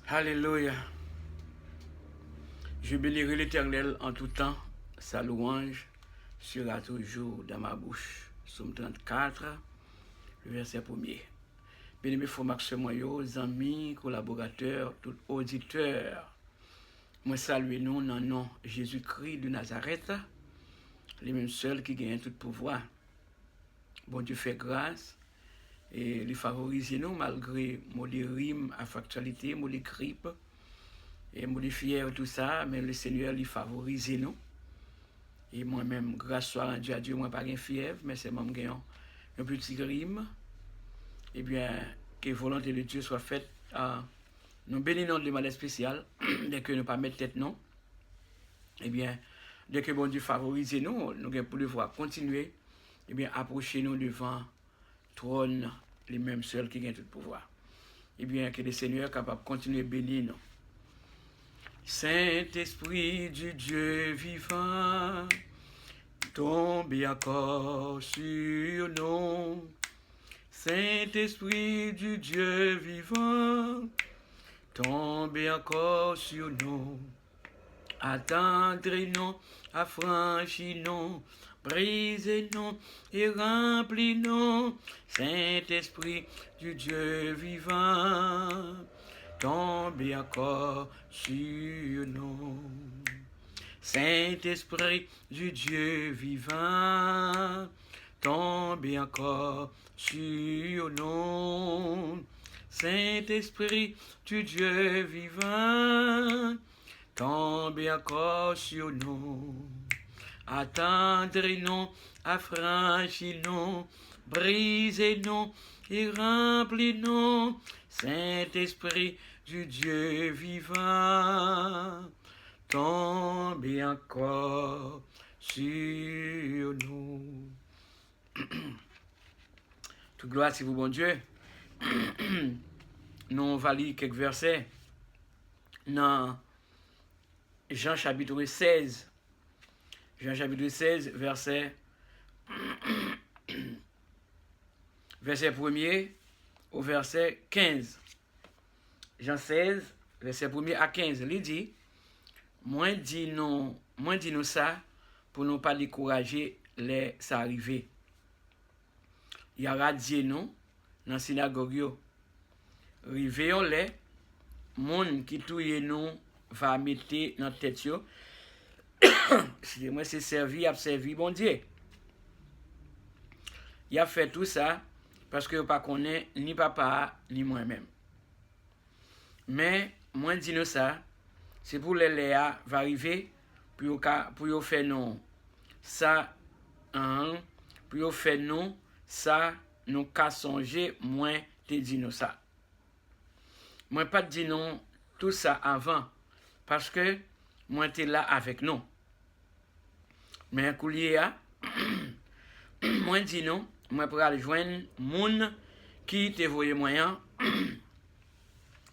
Alléluia. Je bénirai l'Éternel en tout temps. Sa louange sera toujours dans ma bouche. Psaume 34, le verset 1er. Bien-aimés frères Maxime, amis, collaborateurs, tout auditeurs, moi salue nous dans le nom Jésus-Christ de Nazareth, les mêmes seuls qui gagnent tout pouvoir. Bon Dieu fait grâce et les favoriser nous malgré les rimes à factualité, les grippes et les fiers tout ça, mais le Seigneur les favorise nous. Et moi-même, grâce soit rendue à Dieu, moi pas de fièvre, mais c'est moi qui un petit rime. Eh bien, que la volonté de Dieu soit faite. Nous bénissons le mal spécial, dès que nous ne pas mettre tête non. Eh bien, dès que bon Dieu favorise nous, nous allons pouvoir continuer, eh bien, approcher nous devant le trône, les mêmes seuls qui ont tout le pouvoir. Eh bien, que le Seigneur est capable de continuer à bénir nous. Saint-Esprit du Dieu vivant, tombez encore sur nous. Saint-Esprit du Dieu vivant, tombez encore sur nous. Attendez-nous, affranchis-nous, brisez-nous et remplis-nous. Saint-Esprit du Dieu vivant, tombez encore sur nous. Saint-Esprit du Dieu vivant, tombez encore sur nous. Saint-Esprit du Dieu vivant, tombez encore sur nous. Attendez-nous, affranchis-nous, brisez-nous et remplis-nous. Saint-Esprit du Dieu vivant, tombez encore sur nous. Toute gloire si vous, bon Dieu. Nous on va lire quelques versets dans Jean chapitre 16. Jean chapitre 16, verset 1er au verset 15. Jean 16, verset 1er à 15. Il dit, moi dis nous ça pour ne pas décourager les arrivés. Il y a radié nous dans la synagogue. Rivéons les, monde qui touye nous va mettre dans tête yo. Excusez-moi, c'est servi, a servi bon Dieu. Il a fait tout ça parce que pas connaît ni papa ni moi-même. Mais moi dis nous ça, c'est pour les Léa va arriver pour faire non ça pour faire non ça nous ka songer moins te dit nous ça. Moi pas dit non tout ça avant parce que moi t'es là avec nous. Mais coulier a moi dis non, moi pour aller joindre moun qui te voyé moyen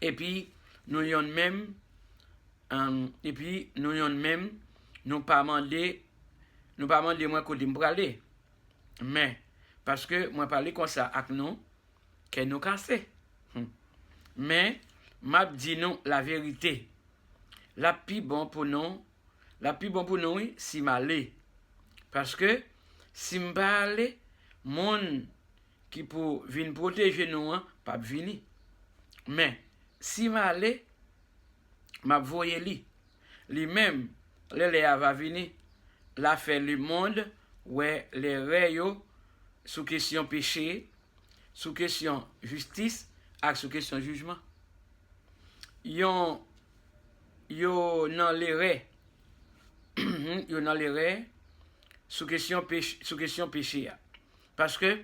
et puis nous yon même nous pas mandé moi côté pour aller. Mais parce que moi parler comme ça avec nous que nous casser. Mais m'a dit non la vérité. La plus bon pour nous oui, si m'aller. Parce que si m'aller monde qui pour venir protéger nous pas venir. Mais si m'aller m'a voyer li même les va venir la fait le monde ouais les rayos sous question péché, sous question justice, et sous question jugement. Yo dans les raies, yo dans les raies sous question péché. Parce que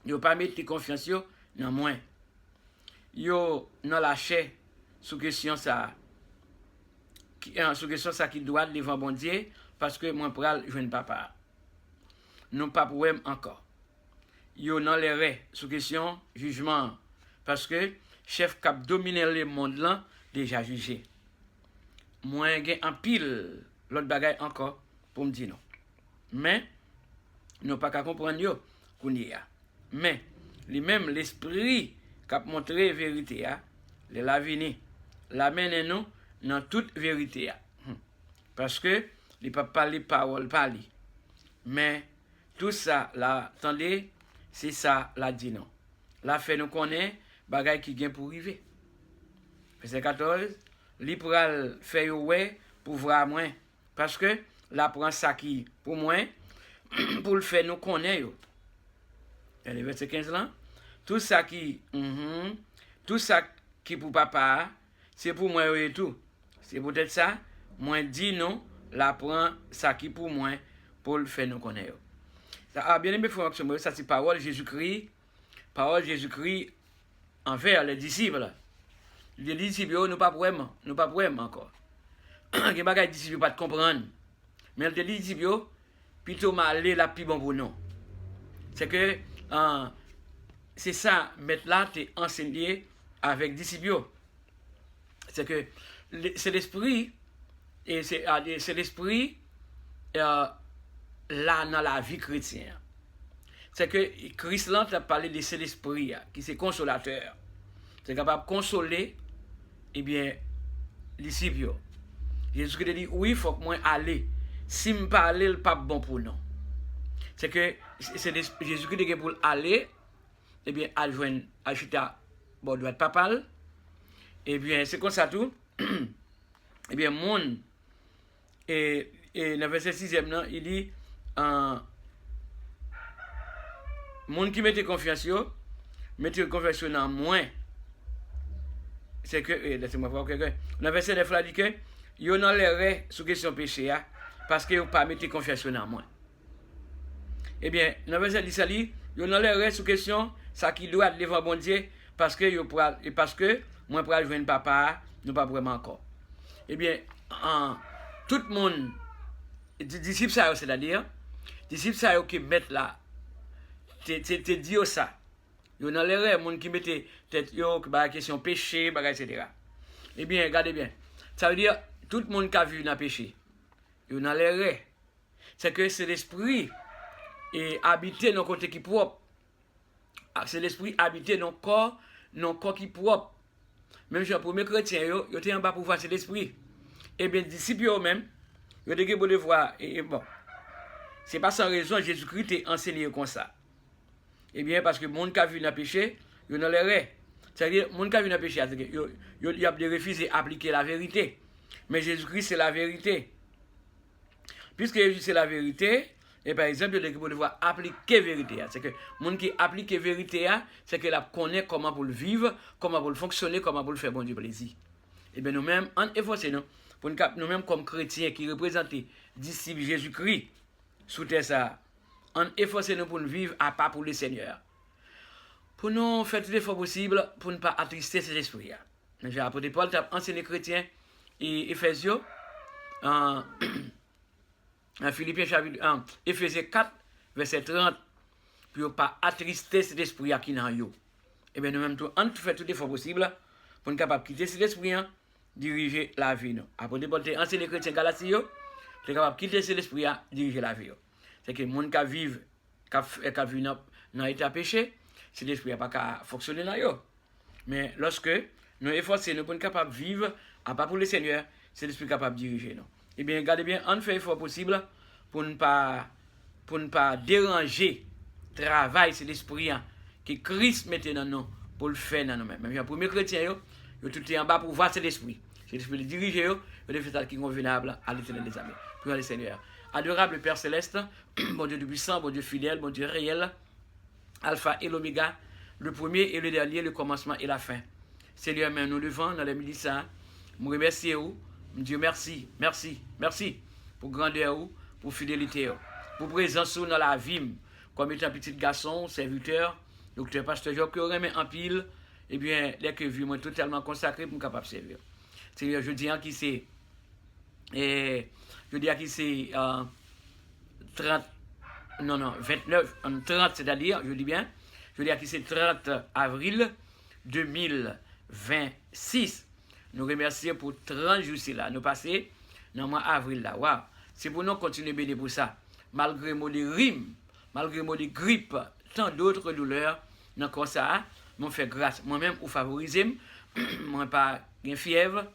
yo pas mettre confiance yo dans moi. Yo dans la chair sous question ça qui doit devant bon Dieu parce que moi pral joindre papa. Non pas problème encore. Yo dans les raies sous question jugement parce que chef cap dominer le monde là déjà jugé. Moi gen en pile l'autre bagaille encore pour me dire non. Mais nous pas qu'à comprendre yo kounya. Mais lui même l'esprit qui a montré vérité le la vini l'amène nous dans toute vérité. Parce que il pas parler parole parler. Mais tout ça là, attendez, c'est ça la dit non. La fait nous connaît bagay qui vient pour arriver. Verset 14, li pral fait ouais pour voir moins parce que la prend ça qui pour moi pour le faire nous connaît yo. Et le verset 15 là, tout ça qui tout ça qui pour papa, c'est pour moi et tout. C'est peut-être ça, moi dis non, la prend ça qui pour moi pour le faire nous connaître. Ça a bien aimé fonction, ça c'est parole Jésus-Christ envers les disciples. Les disciples nous pas vraiment encore. Les bagages disciples pas comprendre. Mais les disciples plutôt mal la plus bon pour nous. C'est que c'est ça, mettre là, tu es enseigné avec disciples. C'est que c'est l'esprit, et c'est l'esprit là dans la vie chrétienne. C'est que Christ là a parlé de cet esprit qui c'est consolateur. C'est capable de consoler, eh bien, les disciples. Jésus a dit, oui, il faut que moi aller. Si je parle, ce n'est pas bon pour nous. C'est que c'est Jésus qui dit pour aller, eh bien, à joindre, à chuter bon droite papal. Eh bien, c'est comme ça tout. Eh bien, mon, et dans le verset 6e, il dit, mon qui mette confiance, mettez confiance dans moi. C'est que, laissez-moi voir quelqu'un. Dans le verset 9, il dit que, yo nan l'erreur sous question péché, parce que yo pas mettre confiance dans moi. Eh bien, dans le verset 10, il dit, yo nan l'erreur sous question, ça qui doit être devant bon Dieu, parce que moi pour joindre papa, nous pas vraiment encore. Eh bien, tout le monde, disciples ça, c'est-à-dire, disciples ça qui mettent là, te dit ça. Yo nan l'erreur, monde qui mette tête yo, qui ba question péché, etc. Eh bien, regardez bien. Ça veut dire, tout le monde qui a vu dans péché, yo nan l'erreur. C'est que c'est l'esprit et habiter dans côté qui propre. C'est l'esprit habiter dans corps qui propre. Même si un premier chrétien, yo te en bas pour voir c'est l'esprit. Et bien, disciples eux-mêmes, yo te pour le voir. Et bon, c'est pas sans raison Jésus-Christ est enseigné comme ça. Eh bien, parce que le monde qui a vu dans le péché, yo dans l'erreur. C'est-à-dire, le monde qui a vu dans le péché, il a refusé d'appliquer la vérité. Mais Jésus-Christ, c'est la vérité. Puisque Jésus, c'est la vérité, et par exemple, il faut devoir appliquer la vérité. C'est que le monde qui applique la vérité, c'est qu'il connaît comment pour le vivre, comment pour le fonctionner, comment pour le faire bon du plaisir. Et bien nous-mêmes, on efforce pour nous-mêmes comme chrétiens qui représentent disciples Jésus-Christ, sous terre ça, on efforce nous pour nous vivre à part pour le Seigneur. Pour nous faire tout l'effort possible pour ne pas attrister cet esprit. L'apôtre Paul a enseigné les chrétiens et Éphésiens, en Philippiens chapitre 1, Éphésiens 4, verset 30, pour ne pas attrister cet esprit qui est dans eux. Et bien nous-mêmes, on fait tout l'effort possible pour nous capable de quitter cet esprit, diriger la vie. L'apôtre Paul a enseigné les chrétiens Galatie, pour être capable de quitter cet esprit, diriger la vie. C'est que les gens qui vivent, qui vivent dans l'état péché, c'est l'esprit n'a pas fonctionner dans eux. Mais lorsque nous efforçons, nous sommes capables de vivre, à part pour le Seigneur, c'est l'esprit capable de diriger nous. Eh bien, regardez bien, on fait l'effort possible pour ne pas déranger le travail, c'est l'esprit que Christ mettait dans nous pour le faire dans nous-mêmes. Même les premiers chrétiens, ils sont tout en bas pour voir cet esprit. C'est l'esprit de diriger, ils de faire ça qui est convenable à l'Éternel des armées. Prions le Seigneur. Adorable Père Céleste, bon Dieu puissant, bon Dieu fidèle, bon Dieu réel, Alpha et l'Oméga, le premier et le dernier, le commencement et la fin. Seigneur, mais nous devons dans les milices, nous remercions, Dieu merci, merci, merci pour grandeur, pour fidélité, pour présence dans la vie, comme étant petit garçon, serviteur, docteur, pasteur, Job, qui aurait mis en pile, eh bien, dès que vu, moi totalement consacré pour capable de servir. Seigneur, je dis à qui c'est, je dis à qui c'est 30, c'est-à-dire, je dis bien, je dis à qui c'est 30 avril 2026. Nous remercions pour 30 jours là. Nous passons dans le mois avril là. Wow. C'est pour nous continuer à bénir pour ça. Malgré moi des rimes, malgré moi des grippes, tant d'autres douleurs, dans ça, nous fait grâce. Moi-même, vous favorisez moi pas une fièvre,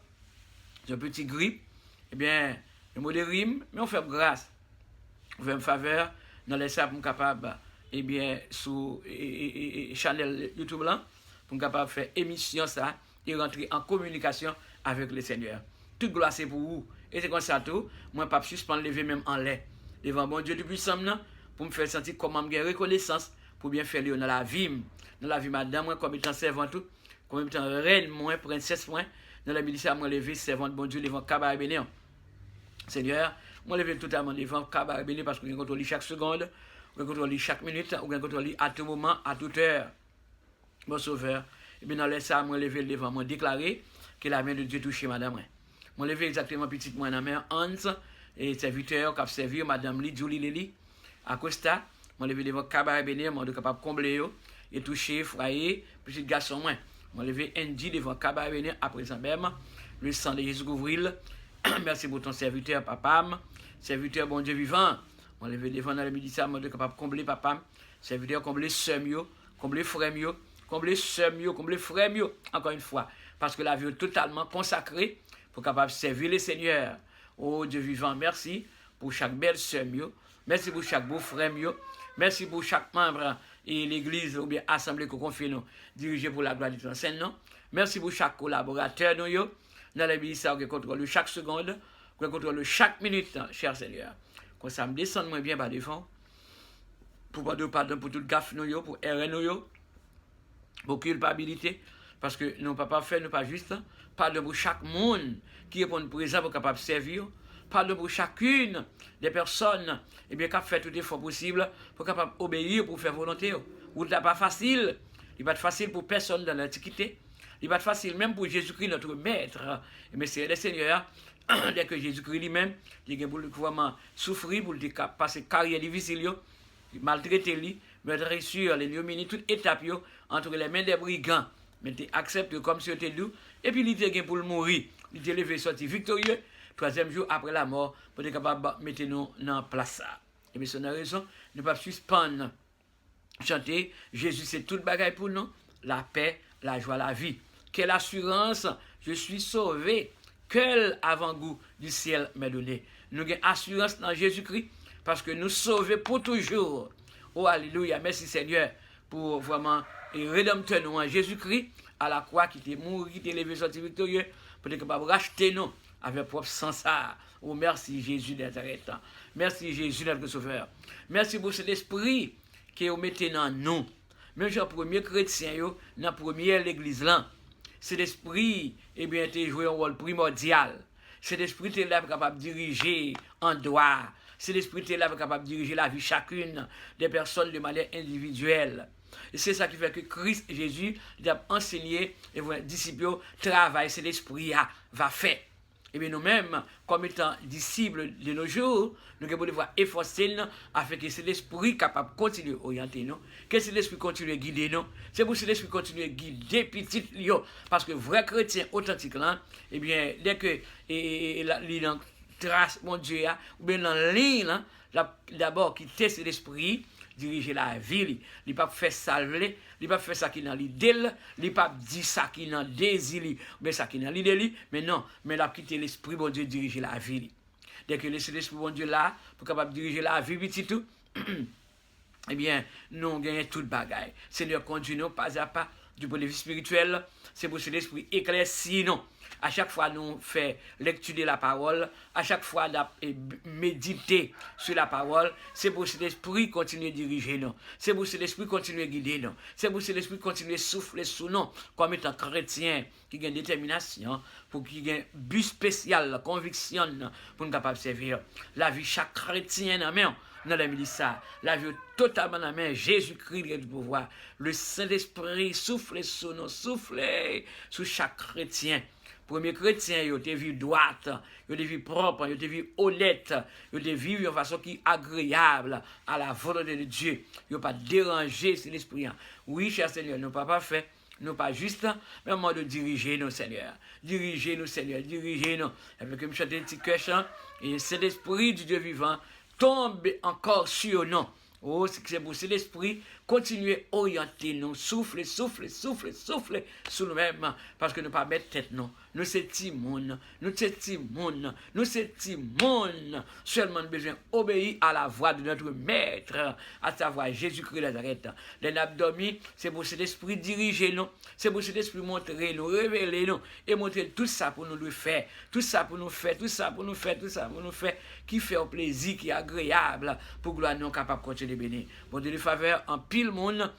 j'ai un petit grippe, eh bien, le mot de rime, mais on fait grâce. On fait une faveur, dans les sables, pour capable, eh bien, sur channel YouTube là, pour capable faire émission ça, et rentrer en communication avec le Seigneur. Toute gloire c'est pour vous. Et c'est comme ça tout, moi pas suspendre lever même en l'air. Devant bon Dieu du puissant, pour me faire sentir comment j'ai reconnaissance, pour bien faire dans la vie, madame, moi, comme étant servante tout, comme étant reine, moi, princesse, moi, dans la milice, moi lever servante bon Dieu devant Kabar bénéant. Seigneur, moi lever totalement devant Kabar bénéant parce que je contrôle chaque seconde, je contrôle chaque minute, je contrôle à tout moment, à toute heure. Mon sauveur, et bien dans les ça, moi lever devant, moi déclarer que la main de Dieu touche madame. Moi lever exactement petite moi dans mère Hans et serviteur qui a servi madame Li Julie Lili à Costa, moi lever devant Kabar bénéant, moi de capable combler yo et toucher, frayer, petit garçon moi. Moi lever Andy devant Kabar bénéant à présent même, le sang de Jésus couvrir. Merci pour ton serviteur, papa. Serviteur, bon Dieu vivant. On lever devant dans le midi, ça, moi, de capable combler, papa. Serviteur, combler semio, combler frère, combler semio, combler frère, encore une fois. Parce que la vie est totalement consacrée pour capable servir le Seigneur. Oh Dieu vivant, merci pour chaque belle semio. Merci pour chaque beau frère, merci pour chaque membre et l'église ou bien assemblée qu'on confie nous, dirigée pour la gloire du Saint non. Merci pour chaque collaborateur, nous, dans les ministères qui contrôlent chaque seconde, qui contrôlent chaque minute, cher Seigneur. Quand ça me descend moins bien par devant, pour pas de pardon pour toute gaffe, nous, pour erreur, nous, pour culpabilité, parce que nous ne pouvons pas faire, nous pas juste, pardon pour chaque monde qui est pour nous présent pour capable servir, pardon pour chacune des personnes, et bien, qui a fait tout effort possible pour capable obéir, pour faire volonté. Ou n'est pas facile, il n'est pas facile pour personne dans l'Antiquité. Il va être facile même pour Jésus-Christ, notre maître. Mais c'est le Seigneur, dès que Jésus-Christ lui-même, il a vraiment souffrir pour passer carrière difficile, maltraiter lui, mettre sur les lieux toute étape entre les mains des brigands. Mais tu acceptes comme si c'était doux. Et puis il était pour le mourir. Il était levé sorti victorieux. Troisième jour après la mort, pour être capable de mettre nous dans place. Et bien, c'est une raison, ne pas suspendre. Chanter, Jésus c'est toute bagaille pour nous, la paix, la joie, la vie. Quelle assurance, je suis sauvé. Quel avant-goût du ciel m'est donné. Nous avons assurance dans Jésus-Christ parce que nous sauvons pour toujours. Oh, alléluia, merci Seigneur pour vraiment rédempteur nous en Jésus-Christ à la croix qui était mort, qui était levé, sorti victorieux pour être capable de racheter nous avec propre sang ça. Oh, merci Jésus d'être arrêtant. Merci Jésus d'être sauveur. Merci pour cet esprit qui est mettez dans nous. Même si le premier chrétien, dans la première l'église là, cet esprit, eh bien, a joué un rôle primordial. Cet esprit est là capable de diriger en droit. Cet esprit est là capable de diriger la vie chacune des personnes de manière individuelle. Et c'est ça qui fait que Christ Jésus a enseigné et les disciples travaillent, cet esprit va faire. Et bien nous-mêmes, comme étant disciples de nos jours, nous devons devoir efforcer afin que c'est l'esprit capable de continuer à orienter nous, que c'est l'esprit continue à guider nous. C'est pour que l'esprit continue à guider petit Lyon. Parce que vrai chrétien authentique, là, eh bien, dès que il trace mon Dieu, ou bien dans la ligne, d'abord quitter cet esprit, diriger la vie, il ne pas faire salver, il ne pas faire ça qui est dans l'idée, il ne pas dire ça qui est dans le désir, mais ça qui est dans l'idée, mais non, mais il a quitté l'esprit, bon Dieu, diriger la vie. Dès que l'esprit, bon Dieu, là, pour capable diriger la vie, petit tout, eh bien, nous gagnons toute bagaille. Seigneur, conduis-nous pas à pas du point de vue spirituel, c'est pour que l'esprit éclaircit, non. À chaque fois, nous faisons lecture de la parole, à chaque fois, nous méditer sur la parole, c'est pour que l'esprit continue à diriger nous. C'est pour que l'esprit continue à guider nous. C'est pour que l'esprit continue à souffler sous nous, comme étant chrétien, qui a une détermination, pour qu'il ait un but spécial, conviction, pour nous capable de servir. La vie chaque chrétien dans la milice, la vie totalement dans la main, Jésus-Christ du pouvoir. Le Saint-Esprit souffle sous nous, souffle sous chaque chrétien. Premier chrétien, il te vu droite, il te vu propre, il te vu honnête, il te vu de façon qui est agréable à la volonté de Dieu. Il ne pas déranger c'est l'esprit. Oui, cher Seigneur, nous ne pouvons pas faire, nous pas juste, mais au moment de diriger nos Seigneur. Dirigez nous, Seigneur, dirigez-nous. Avec me chanter un petit cœur, et c'est l'esprit du Dieu vivant tombe encore sur nous. Oh, c'est pour cet esprit continuer à orienter nous, souffler sur nous-mêmes, parce que nous ne pas mettre tête, non. Nous c'est Timon, seulement besoin d'obéir à la voix de notre maître, à savoir Jésus-Christ de Nazareth. Les nappes dormi, c'est pour cet esprit diriger nous, c'est pour cet esprit montrer nous, révéler nous, et montrer tout ça pour nous le faire, tout ça pour nous faire, qui fait un plaisir, qui est agréable, pour gloire nous capable de continuer de bénir. Bon Dieu de faveur, en pile monde,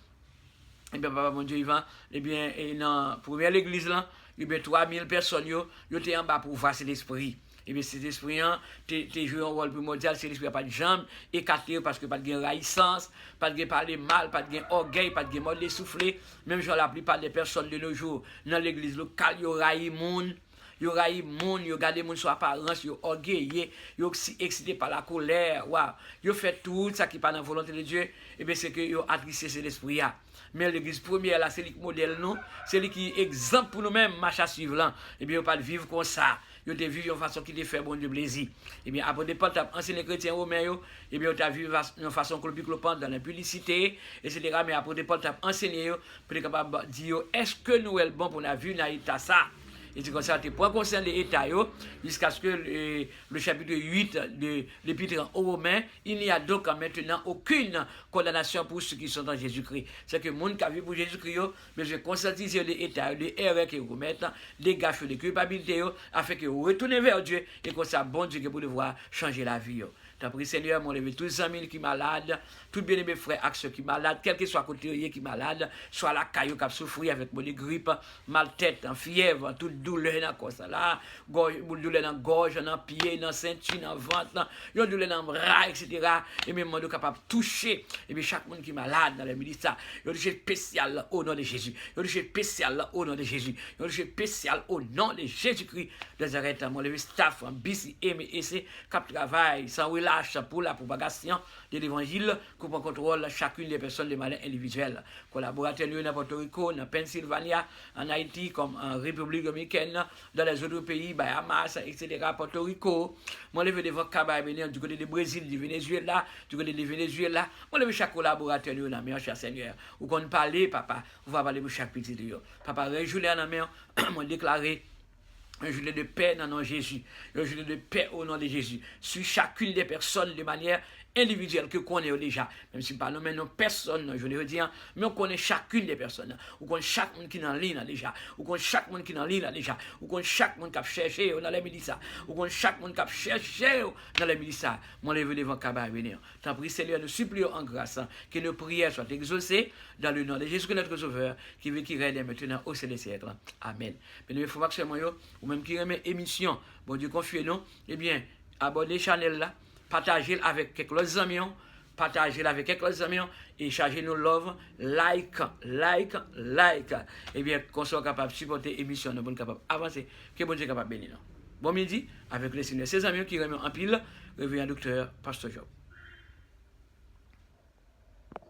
et bien papa mon Dieu Yvan, et bien dans la première église là, et bien 3000 personnes, yo étaient en bas pour voir cet esprit. Et bien cet esprit, tu joué un rôle primordial, c'est l'esprit pas de jambes, écarté parce que pas de raïssance, pas de parler mal, pas de orgueil, pas de mode souffler. Même genre la plupart des personnes de nos jours, dans l'église locale, yo raï moun. Yo raï moun, yo gade moun sur apparence, yo orgueillé, yo excité par la colère, waouh. Yo fait tout ça qui pas dans la volonté de Dieu, et bien c'est que yo attrissé cet esprit là. Mais l'église première là, c'est lui qui modèle nous, c'est lui qui exemple pour nous-mêmes, marche à suivre là. Et bien, on pas vivre comme ça. Yo te vivre de façon qui te fait bon Dieu plaisir. Et bien, après Paul t'a enseigné les chrétiens romains, et bien, on t'a vivre de façon clopante dans l'impunicité, etc. Mais après Paul t'a enseigné, pour être capable de dire, est-ce que nous sommes bons pour la vie dans l'état ça? Et c'est comme ça, tu prends conscience de l'État jusqu'à ce que le chapitre 8 de l'Épître aux Romains, il n'y a donc maintenant aucune condamnation pour ceux qui sont en Jésus-Christ. C'est que le monde qui a vu pour Jésus-Christ, mais je conscientise l'État, les erreurs qu'ils remettent, les gaffes, les culpabilités, afin que vous retournez vers Dieu et que ça, bon Dieu, que vous devoir changer la vie. T'as pris Seigneur, mon levé tous les amis qui sont malades, tous les bien-aimés frères acteurs qui sont malades, quel que soit côté qui est malade, soit la caillou qui a souffert avec mon grippe, mal tête, en fièvre, toute douleur dans ça là, douleur dans gorge, dans pied, dans ceinture, dans ventre, une douleur dans bras, etc. Et même monde capable de toucher, et bien chaque monde qui est malade dans le ministère, il y a touché spécial au nom de Jésus, il y a touché spécial au nom de Jésus, il y a touché spécial au nom de Jésus-Christ de Nazareth, mon levé staff, en BC, MEC, cap travail, sans relâche pour la propagation de l'évangile, qu'on prend contrôle chacune des personnes de manière individuelle. Collaborateurs dans Porto Rico, dans Pennsylvanie, en Haïti, comme en République dominicaine, dans les autres pays, Bahamas, etc., Porto Rico. Moi, je veux devant Cabaye, du côté du Brésil, du Venezuela, moi, je veux chaque collaborateur dans la main, cher Seigneur. Ou qu'on parle, papa, on va parler pour chaque petit de papa, réjouis dans la main, moi, déclaré un journée de paix dans le nom de Jésus, un journée de paix au nom de Jésus, sur chacune des personnes de manière individuelle que connaît déjà, même si pas nommer nos personnes, je veux dire, mais on connaît chacune des personnes, ou connaît chaque monde qui est en ligne déjà, ou connaît chaque monde qui est en ligne déjà, ou connaît chaque monde qui a cherché dans les milices, ou connaît chaque monde qui a cherché dans les milices. Moi, les veux devant Kabar venir. T'en prie, Seigneur, nous supplions en grâce que nos prières soient exaucées dans le nom de Jésus, notre Sauveur, qui veut qu'il règne maintenant au ciel des siècles. Amen. Mais il faut pas que c'est moi, ou même qui remet émission, bon Dieu, confiez-nous, eh bien, abonnez la chaîne là, partagez avec quelques autres amis, et chargez-nous love, like. Et bien, qu'on soit capable de supporter l'émission, nous sommes capables d'avancer, que bon Dieu est capable de bénir. Bon midi, avec les Seigneur, ses amis qui remettent en pile, réveillant docteur Pasteur Job.